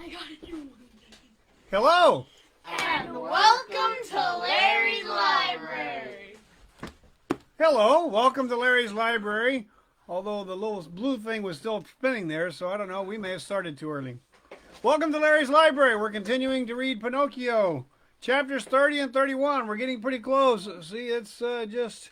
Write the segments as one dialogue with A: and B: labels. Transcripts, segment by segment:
A: I got a new one.
B: Hello!
A: And welcome to Larry's Library.
B: Hello, welcome to Larry's Library. Although the little blue thing was still spinning there, so I don't know, we may have started too early. Welcome to Larry's Library. We're continuing to read Pinocchio. Chapters 30 and 31. We're getting pretty close. See, it's just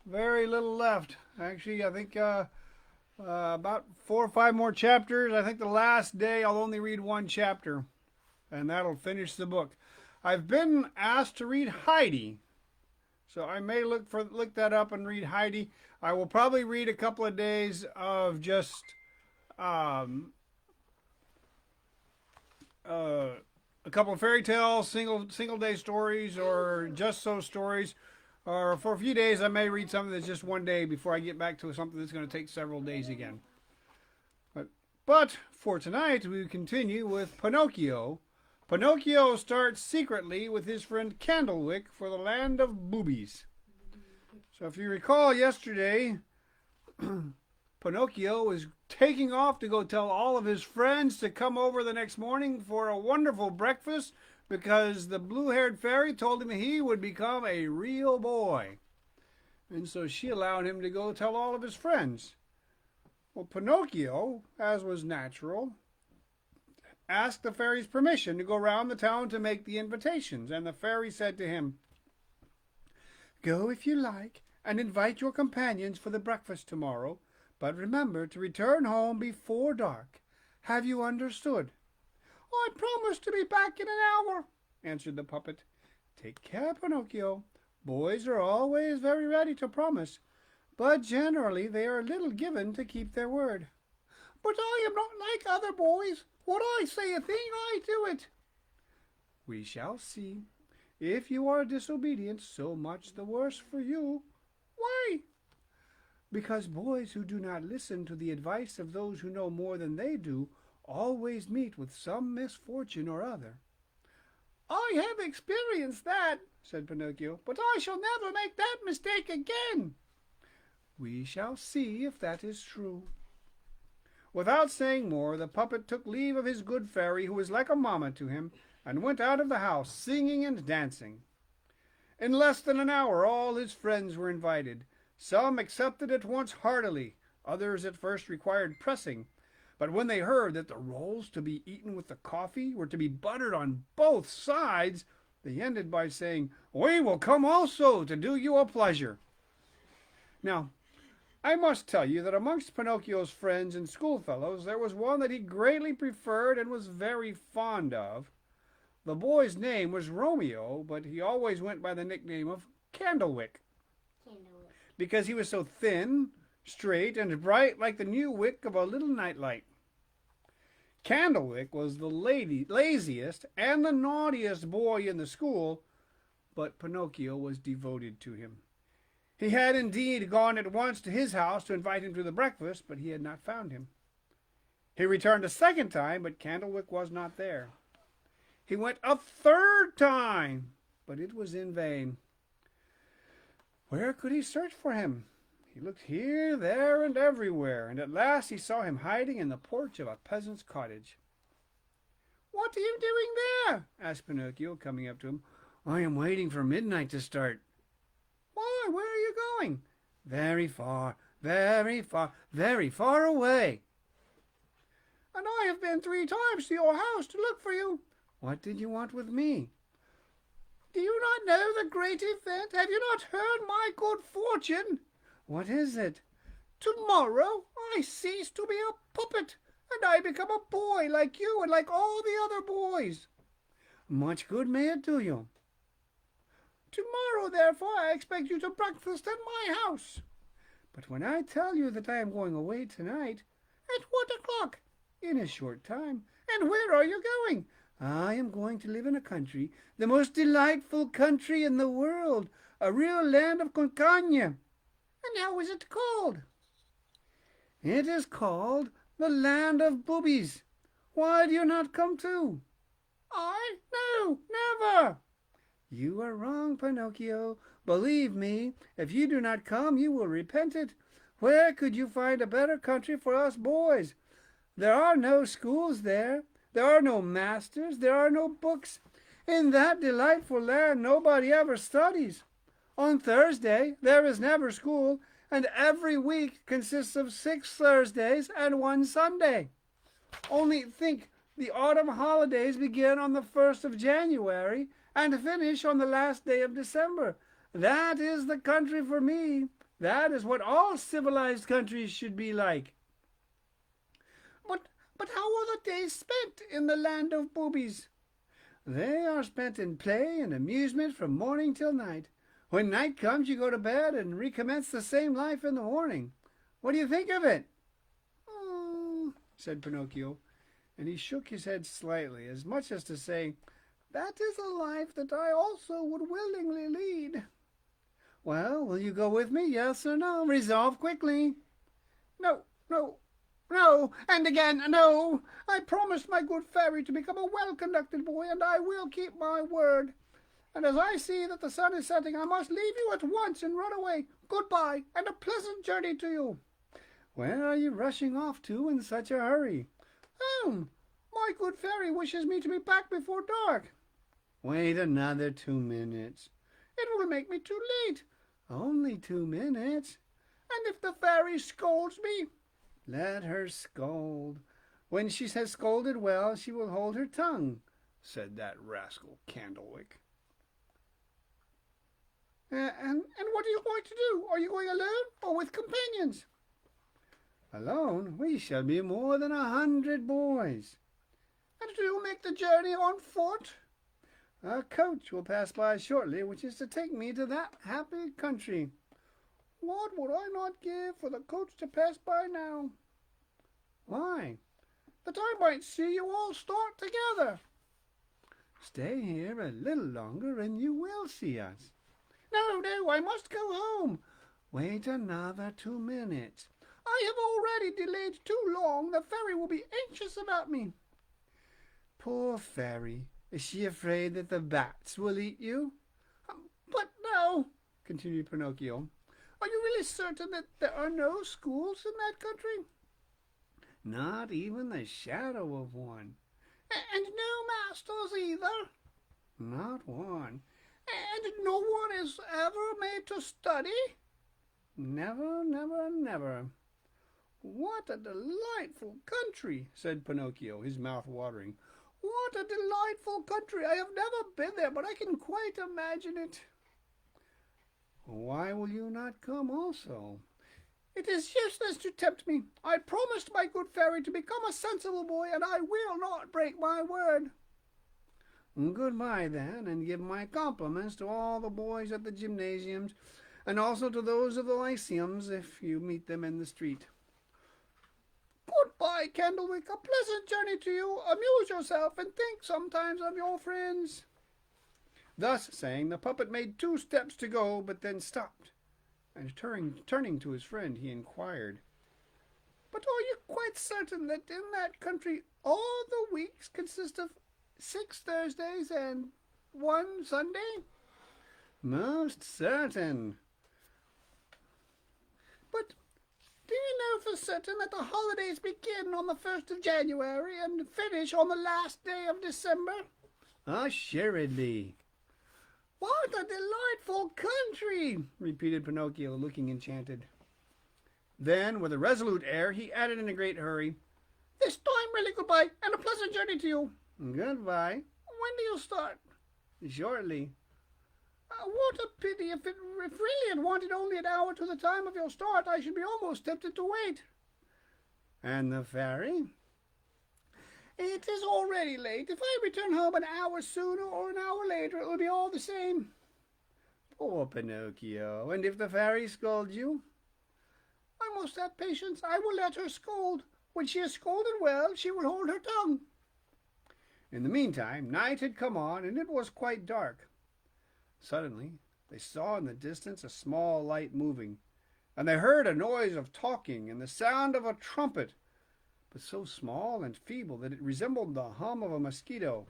B: very little left. Actually, I think about 4 or 5 more chapters. I think the last day I'll only read one chapter, and that'll finish the book. I've been asked to read Heidi, so I may look that up and read Heidi. I will probably read a couple of days of just a couple of fairy tales, single day stories, or just so stories. Or for a few days, I may read something that's just one day before I get back to something that's going to take several days again. But for tonight, we continue with Pinocchio. Pinocchio starts secretly with his friend Candlewick for the land of Boobies. So if you recall yesterday, Pinocchio was taking off to go tell all of his friends to come over the next morning for a wonderful breakfast because the blue-haired fairy told him he would become a real boy. And so she allowed him to go tell all of his friends. Well, Pinocchio, as was natural, asked the fairy's permission to go round the town to make the invitations, and the fairy said to him, "Go if you like, and invite your companions for the breakfast tomorrow, but remember to return home before dark. Have you understood?" "I promise to be back in an hour," answered the puppet. "Take care, Pinocchio. Boys are always very ready to promise, but generally they are a little given to keep their word." "But I am not like other boys. When I say a thing, I do it." "We shall see. If you are disobedient, so much the worse for you." "Why?" "Because boys who do not listen to the advice of those who know more than they do always meet with some misfortune or other." "I have experienced that," said Pinocchio, "but I shall never make that mistake again." "We shall see if that is true." Without saying more, the puppet took leave of his good fairy, who was like a mamma to him, and went out of the house, singing and dancing. In less than an hour all his friends were invited. Some accepted at once heartily, others at first required pressing, but when they heard that the rolls to be eaten with the coffee were to be buttered on both sides, they ended by saying, "We will come also to do you a pleasure." Now, I must tell you that amongst Pinocchio's friends and schoolfellows there was one that he greatly preferred and was very fond of. The boy's name was Romeo, but he always went by the nickname of Candlewick, because he was so thin, straight, and bright like the new wick of a little nightlight. Candlewick was the laziest and the naughtiest boy in the school, but Pinocchio was devoted to him. He had indeed gone at once to his house to invite him to the breakfast, but he had not found him. He returned a second time, but Candlewick was not there. He went a third time, but it was in vain. Where could he search for him? He looked here, there, and everywhere, and at last he saw him hiding in the porch of a peasant's cottage. "What are you doing there?" asked Pinocchio, coming up to him. "I am waiting for midnight to start." "Why, where are you going?" "Very far, very far, very far away." "And I have been 3 times to your house to look for you." "What did you want with me?" "Do you not know the great event? Have you not heard my good fortune?" "What is it?" "Tomorrow I cease to be a puppet, and I become a boy like you and like all the other boys." "Much good may it do you." "Tomorrow, therefore, I expect you to breakfast at my house." "But when I tell you that I am going away tonight—" "At what o'clock?" "In a short time." "And where are you going?" "I am going to live in a country, the most delightful country in the world, a real land of campagne." "And how is it called?" "It is called the land of Boobies. Why do you not come too?" "No, never." "You are wrong, Pinocchio. Believe me, if you do not come, you will repent it. Where could you find a better country for us boys? There are no schools there. There are no masters, there are no books. In that delightful land nobody ever studies. On Thursday there is never school, and every week consists of 6 Thursdays and 1 Sunday. Only think, the autumn holidays begin on the 1st of January and finish on the last day of December. That is the country for me. That is what all civilized countries should be like. But how are the days spent in the land of Boobies? They are spent in play and amusement from morning till night. When night comes you go to bed and recommence the same life in the morning. What do you think of it?" "Oh," said Pinocchio, and he shook his head slightly, as much as to say, "That is a life that I also would willingly lead." "Well, will you go with me, yes or no? Resolve quickly." "No, no, no, and again no. I promised my good fairy to become a well-conducted boy, and I will keep my word. And as I see that the sun is setting, I must leave you at once and run away. Goodbye, and a pleasant journey to you." "Where are you rushing off to in such a hurry?" "Home. My good fairy wishes me to be back before dark." "Wait another 2 minutes." "It will make me too late." "Only 2 minutes." "And if the fairy scolds me?" "Let her scold. When she has scolded well, she will hold her tongue," said that rascal Candlewick. And what are you going to do? Are you going alone or with companions?" "Alone? We shall be more than 100 boys." "And do you make the journey on foot?" "A coach will pass by shortly, which is to take me to that happy country." "What would I not give for the coach to pass by now?" "Why?" "That I might see you all start together." "Stay here a little longer and you will see us." "No, no, I must go home." "Wait another 2 minutes." "I have already delayed too long. The fairy will be anxious about me." "Poor fairy. Is she afraid that the bats will eat you?" "But no," continued Pinocchio. "Are you really certain that there are no schools in that country?" "Not even the shadow of one." "And no masters either?" "Not one." "And no one is ever made to study?" "Never, never, never." "What a delightful country!" said Pinocchio, his mouth watering. "What a delightful country! I have never been there, but I can quite imagine it." "Why will you not come also?" "It is useless to tempt me. I promised my good fairy to become a sensible boy, and I will not break my word." "Goodbye, then, and give my compliments to all the boys at the gymnasiums, and also to those of the lyceums if you meet them in the street." "Goodbye, Candlewick. A pleasant journey to you. Amuse yourself, and think sometimes of your friends." Thus saying, the puppet made 2 steps to go, but then stopped, and turning to his friend, he inquired, "But are you quite certain that in that country all the weeks consist of 6 Thursdays and 1 Sunday?" "Most certain." "But do you know for certain that the holidays begin on the 1st of January and finish on the last day of December?" "Assuredly."
A: "What a delightful country!"
B: repeated Pinocchio, looking enchanted. Then, with a resolute air, he added in a great hurry,
A: "This time really goodbye, and a pleasant journey to you."
B: "Goodbye."
A: "When do you start?"
B: "Shortly."
A: What a pity! If really it wanted only an hour to the time of your start, I should be almost tempted to wait."
B: "And the fairy?"
A: "It is already late. If I return home an hour sooner or an hour later, it will be all the same."
B: "Poor Pinocchio. And if the fairy scolds you?"
A: "I must have patience. I will let her scold. When she has scolded well, she will hold her tongue."
B: In the meantime, night had come on, and it was quite dark. Suddenly they saw in the distance a small light moving, and they heard a noise of talking and the sound of a trumpet, but so small and feeble that it resembled the hum of a mosquito.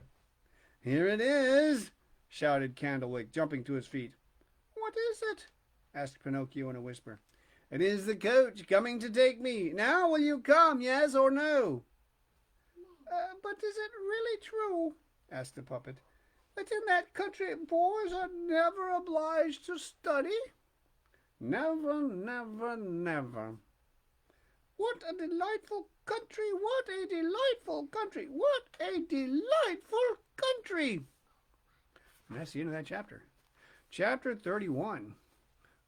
B: "Here it is!" shouted Candlewick, jumping to his feet.
A: "What is it?"
B: asked Pinocchio in a whisper. "It is the coach coming to take me. Now will you come, yes or no?"
A: But is it really true," asked the puppet, "that in that country boys are never obliged to study?"
B: "Never, never, never."
A: "What a delightful country! What a delightful country! What a delightful country!"
B: And that's the end of that chapter. Chapter 31.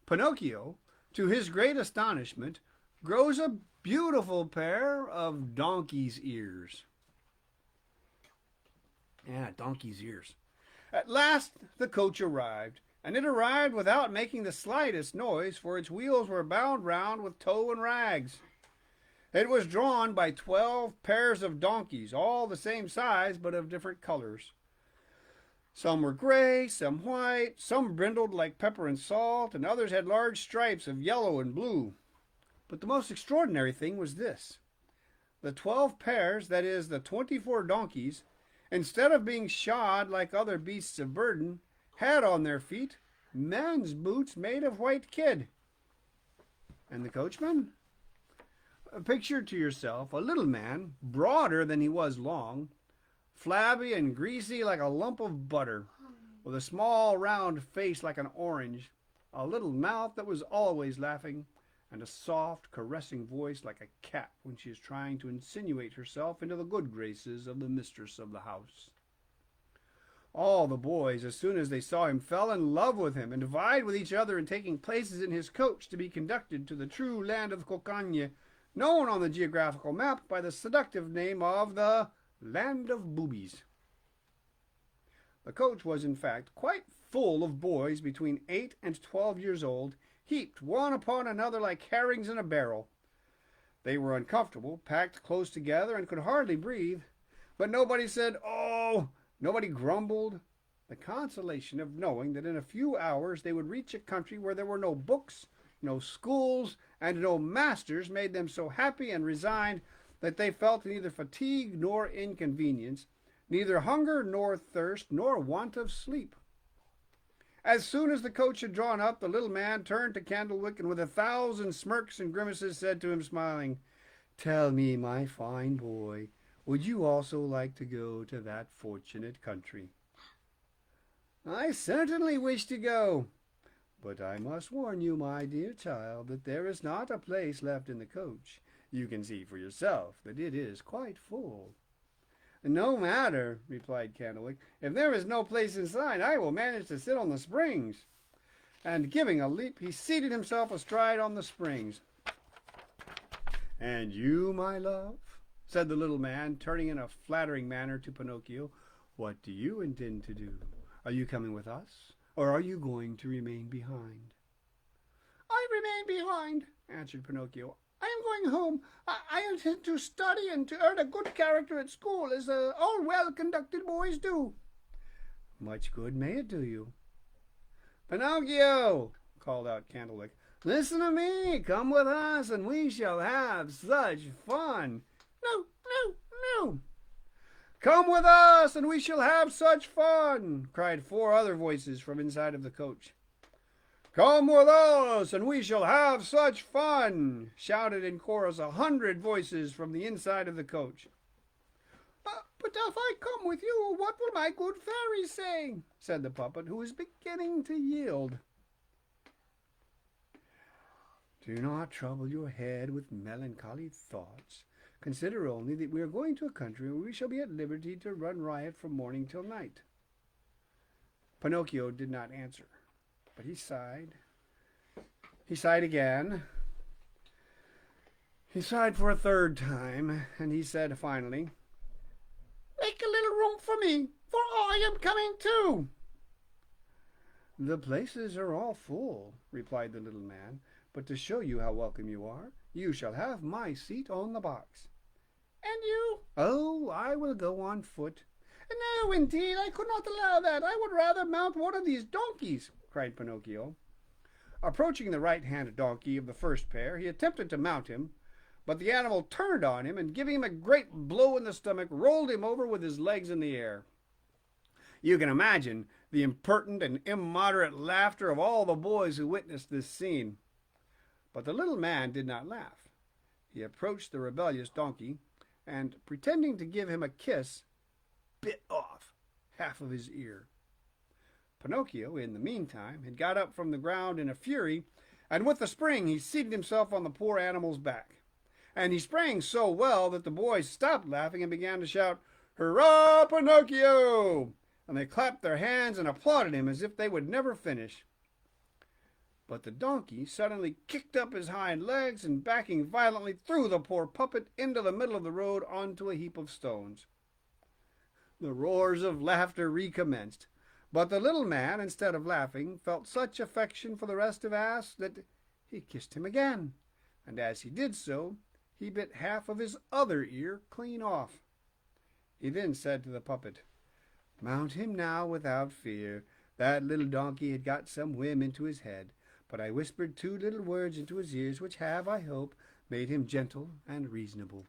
B: Pinocchio, to his great astonishment, grows a beautiful pair of donkey's ears. Yeah, donkey's ears. At last the coach arrived, and it arrived without making the slightest noise, for its wheels were bound round with tow and rags. It was drawn by 12 pairs of donkeys, all the same size but of different colors. Some were gray, some white, some brindled like pepper and salt, and others had large stripes of yellow and blue. But the most extraordinary thing was this. The 12 pairs, that is, the 24 donkeys, instead of being shod like other beasts of burden, had on their feet men's boots made of white kid. And the coachman? Picture to yourself a little man, broader than he was long, flabby and greasy like a lump of butter, with a small round face like an orange, a little mouth that was always laughing, and a soft, caressing voice like a cat when she is trying to insinuate herself into the good graces of the mistress of the house. All the boys, as soon as they saw him, fell in love with him and vied with each other in taking places in his coach to be conducted to the true land of Cocagne, known on the geographical map by the seductive name of the Land of Boobies. The coach was, in fact, quite full of boys between 8 and 12 years old, heaped one upon another like herrings in a barrel. They were uncomfortable, packed close together, and could hardly breathe. But nobody said, "Oh!" Nobody grumbled. The consolation of knowing that in a few hours they would reach a country where there were no books, no schools, and no masters made them so happy and resigned that they felt neither fatigue nor inconvenience, neither hunger nor thirst, nor want of sleep. As soon as the coach had drawn up, the little man turned to Candlewick and with 1,000 smirks and grimaces said to him, smiling, "Tell me, my fine boy, would you also like to go to that fortunate country?" "I certainly wish to go. But I must warn you, my dear child, that there is not a place left in the coach. You can see for yourself that it is quite full." "No matter," replied Candlewick. "If there is no place inside, I will manage to sit on the springs." And giving a leap, he seated himself astride on the springs. "And you, my love," said the little man, turning in a flattering manner to Pinocchio, "what do you intend to do? Are you coming with us, or are you going to remain behind?"
A: "I remain behind," answered Pinocchio. "I am going home. I intend to study and to earn a good character at school, as all well-conducted boys do."
B: "Much good may it do you." "Pinocchio," called out Candlewick, "listen to me. Come with us, and we shall have such fun."
A: "No, no, no."
B: "Come with us, and we shall have such fun," cried 4 other voices from inside of the coach. "Come with us, and we shall have such fun," shouted in chorus 100 voices from the inside of the coach.
A: But if I come with you, what will my good fairy say?"
B: said the puppet, who was beginning to yield. "Do not trouble your head with melancholy thoughts. Consider only that we are going to a country where we shall be at liberty to run riot from morning till night." Pinocchio did not answer, but he sighed. He sighed again. He sighed for a 3rd time, and he said finally,
A: "Make a little room for me, for I am coming too."
B: "The places are all full," replied the little man, "but to show you how welcome you are, you shall have my seat on the box."
A: "And you?"
B: "Oh, I will go on foot."
A: "No, indeed, I could not allow that. I would rather mount one of these donkeys," cried Pinocchio.
B: Approaching the right-hand donkey of the first pair, he attempted to mount him, but the animal turned on him and, giving him a great blow in the stomach, rolled him over with his legs in the air. You can imagine the impertinent and immoderate laughter of all the boys who witnessed this scene. But the little man did not laugh. He approached the rebellious donkey, and, pretending to give him a kiss, bit off half of his ear. Pinocchio, in the meantime, had got up from the ground in a fury, and with a spring he seated himself on the poor animal's back. And he sprang so well that the boys stopped laughing and began to shout, "Hurrah, Pinocchio!" And they clapped their hands and applauded him as if they would never finish. But the donkey suddenly kicked up his hind legs and, backing violently, threw the poor puppet into the middle of the road onto a heap of stones. The roars of laughter recommenced, but the little man, instead of laughing, felt such affection for the restive ass that he kissed him again, and as he did so, he bit half of his other ear clean off. He then said to the puppet, "Mount him now without fear. That little donkey had got some whim into his head, but I whispered 2 little words into his ears which have, I hope, made him gentle and reasonable."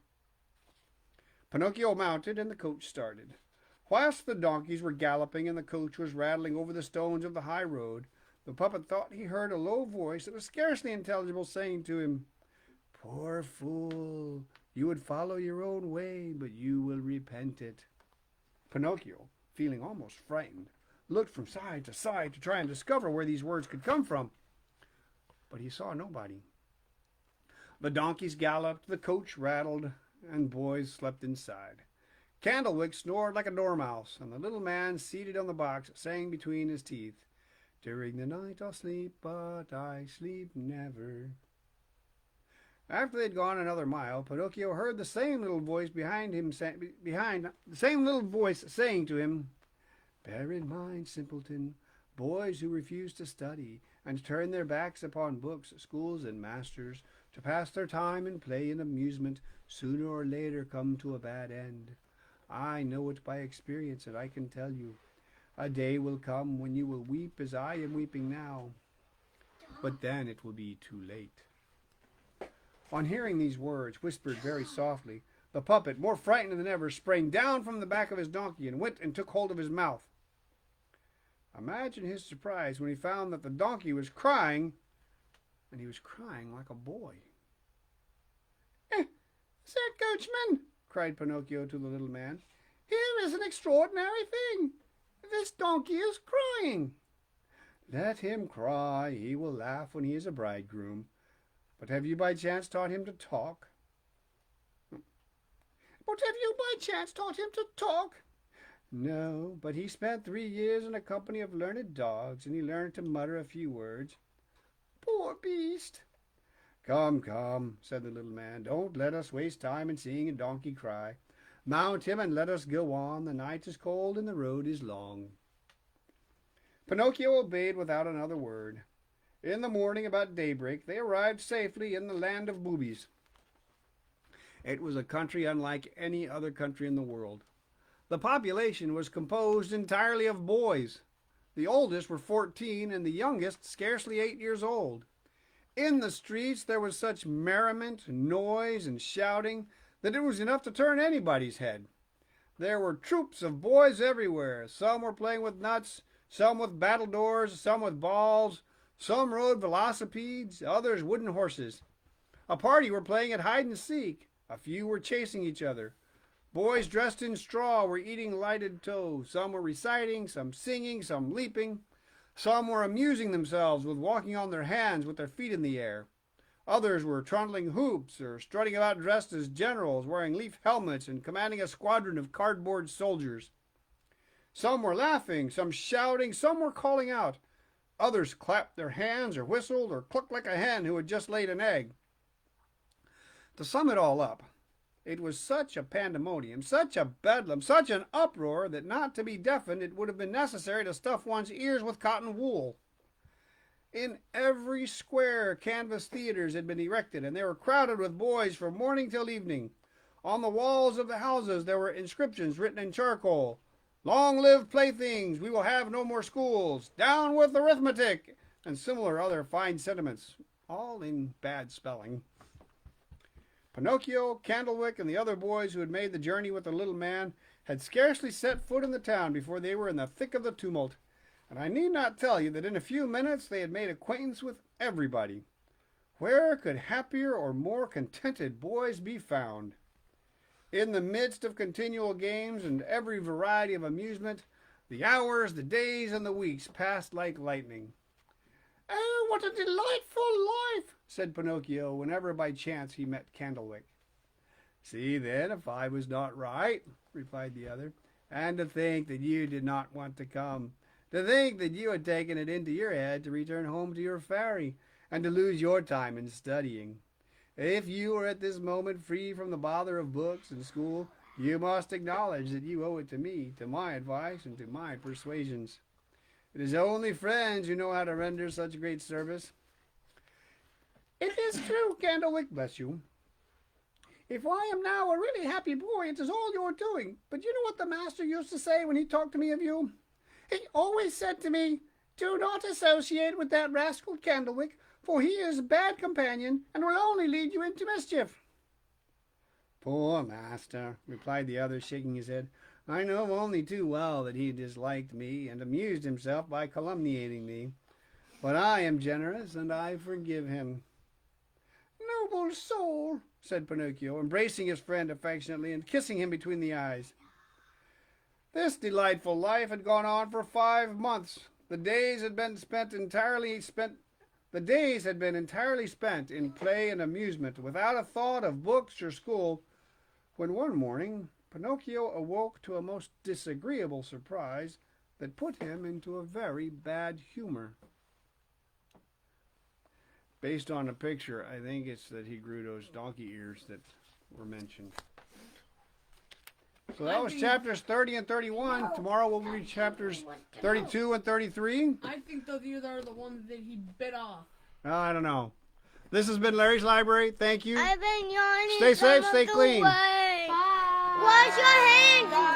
B: Pinocchio mounted, and the coach started. Whilst the donkeys were galloping and the coach was rattling over the stones of the high road, the puppet thought he heard a low voice that was scarcely intelligible saying to him, "Poor fool, you would follow your own way, but you will repent it." Pinocchio, feeling almost frightened, looked from side to side to try and discover where these words could come from, but he saw nobody. The donkeys galloped, the coach rattled, and boys slept inside. Candlewick snored like a dormouse, and the little man seated on the box sang between his teeth, "During the night I'll sleep, but I sleep never." After they had gone another mile, Pinocchio heard the same little voice saying to him, "Bear in mind, simpleton, boys who refuse to study and turn their backs upon books, schools, and masters, to pass their time in play and amusement, sooner or later come to a bad end. I know it by experience, and I can tell you, a day will come when you will weep as I am weeping now, but then it will be too late." On hearing these words, whispered very softly, the puppet, more frightened than ever, sprang down from the back of his donkey and went and took hold of his mouth. Imagine his surprise when he found that the donkey was crying, and he was crying like a boy.
A: "Sir Coachman," cried Pinocchio to the little man, "here is an extraordinary thing. This donkey is crying."
B: "Let him cry. He will laugh when he is a bridegroom. But have you by chance taught him to talk?"
A: "But have you by chance taught him to talk?"
B: "No, but he spent 3 years in a company of learned dogs, and he learned to mutter a few words."
A: "Poor beast."
B: Come, come," said the little man, "don't let us waste time in seeing a donkey cry. Mount him and let us go on. The night is cold and the road is long." Pinocchio obeyed without another word. In the morning, about daybreak, they arrived safely in the land of Boobies. It was a country unlike any other country in the world. The population was composed entirely of boys. The oldest were 14 and the youngest scarcely 8 years old. In the streets there was such merriment, noise, and shouting that it was enough to turn anybody's head. There were troops of boys everywhere. Some were playing with nuts, some with battledores, some with balls. Some rode velocipedes, others wooden horses. A party were playing at hide and seek. A few were chasing each other. Boys dressed in straw were eating lighted tow. Some were reciting, some singing, some leaping. Some were amusing themselves with walking on their hands with their feet in the air. Others were trundling hoops or strutting about dressed as generals, wearing leaf helmets and commanding a squadron of cardboard soldiers. Some were laughing, some shouting, some were calling out. Others clapped their hands or whistled or clucked like a hen who had just laid an egg. To sum it all up, it was such a pandemonium, such a bedlam, such an uproar that not to be deafened it would have been necessary to stuff one's ears with cotton wool. In every square canvas theaters had been erected, and they were crowded with boys from morning till evening. On the walls of the houses there were inscriptions written in charcoal. "Long live playthings, we will have no more schools, down with arithmetic," and similar other fine sentiments, all in bad spelling. Pinocchio, Candlewick, and the other boys who had made the journey with the little man had scarcely set foot in the town before they were in the thick of the tumult, and I need not tell you that in a few minutes they had made acquaintance with everybody. Where could happier or more contented boys be found? In the midst of continual games and every variety of amusement, the hours, the days, and the weeks passed like lightning.
A: Oh, what a delightful life,
B: said Pinocchio whenever by chance he met Candlewick. See then if I was not right, replied the other. And to think that you did not want to come. To think that you had taken it into your head to return home to your fairy, and to lose your time in studying. If you are at this moment free from the bother of books and school, you must acknowledge that you owe it to me, to my advice, and to my persuasions. It is only friends who know how to render such great service.
A: It is true, Candlewick, bless you. If I am now a really happy boy, it is all your doing. But you know what the master used to say when he talked to me of you? He always said to me, do not associate with that rascal Candlewick, for he is a bad companion and will only lead you into mischief.
B: Poor master, replied the other, shaking his head. I know only too well that he disliked me and amused himself by calumniating me. But I am generous, and I forgive him.
A: Noble soul,
B: said Pinocchio, embracing his friend affectionately and kissing him between the eyes. This delightful life had gone on for 5 months. The days had been entirely spent in play and amusement, without a thought of books or school, when one morning Pinocchio awoke to a most disagreeable surprise that put him into a very bad humor. Based on a picture, I think it's that he grew those donkey ears that were mentioned. So that was chapters 30 and 31. Tomorrow we'll read chapters 32 and 33.
C: I think those ears are the ones that he bit off.
B: I don't know. This has been Larry's Library. Thank you.
D: I've been yawning.
B: Stay safe, stay clean.
D: Wash your hands.